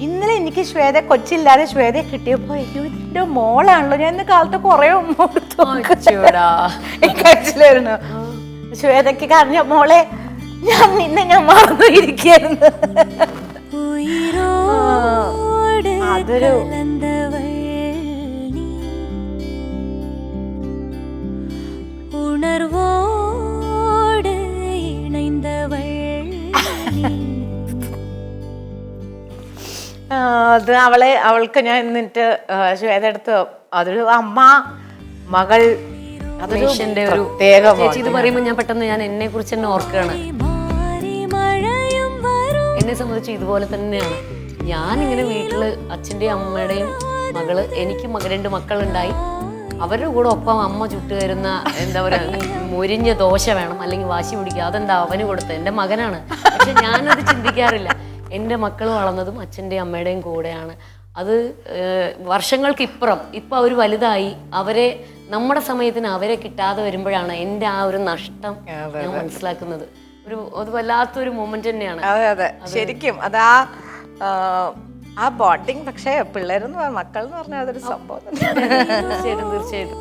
ഇന്നലെ എനിക്ക് ശ്വേത കൊച്ചില്ലാതെ ശ്വേതയെ കിട്ടിയപ്പോ ഇതിന്റെ മോളാണല്ലോ, ഞാൻ ഇന്ന് കാലത്ത് കുറെ കഴിച്ചില്ലായിരുന്നു. ശ്വേതയ്ക്ക് കരഞ്ഞ മോളെ ഞാൻ മറന്നു ഇരിക്കുന്നു. അതൊരു ഉണർവോട് അത് അവൾക്ക് ഞാൻ എന്നിട്ട് ശ്വേത എടുത്ത് അതൊരു അമ്മ മകൾ അതൊരു പ്രത്യേക. ചേച്ചി ഇത് പറയുമ്പോൾ ഞാൻ പെട്ടെന്ന് എന്നെ കുറിച്ച് തന്നെ ഓർക്കുകയാണ്. എന്നെ സംബന്ധിച്ച് ഇതുപോലെ തന്നെയാണ്. ഞാനിങ്ങനെ വീട്ടില് അച്ഛൻ്റെയും അമ്മയുടെയും മകള്, എനിക്ക് 2 മക്കളുണ്ടായി. അവരുടെ കൂടെ ഒപ്പം അമ്മ ചുട്ടു തരുന്ന എന്താ പറയുക മൊരിഞ്ഞ ദോശ വേണം, അല്ലെങ്കിൽ വാശി പിടിക്കുക, അതെന്താ അവന് കൊടുത്ത്, എൻ്റെ മകനാണ്. പക്ഷെ ഞാനത് ചിന്തിക്കാറില്ല. എൻ്റെ മക്കൾ വളർന്നതും അച്ഛൻ്റെയും അമ്മയുടെയും കൂടെയാണ്. അത് വർഷങ്ങൾക്കിപ്പുറം ഇപ്പം അവർ വലുതായി, അവരെ നമ്മുടെ സമയത്തിന് അവരെ കിട്ടാതെ വരുമ്പോഴാണ് എൻ്റെ ആ ഒരു നഷ്ടം ഞാൻ മനസ്സിലാക്കുന്നത്. അത് വല്ലാത്തൊരു മൊമെന്റ് തന്നെയാണ്. അതെ അതെ, ശരിക്കും അത് ആ ബോണ്ടിങ്. പക്ഷേ പിള്ളേരെന്ന് മക്കൾ എന്ന് പറഞ്ഞാൽ അതൊരു സംഭവം. തീർച്ചയായിട്ടും തീർച്ചയായിട്ടും.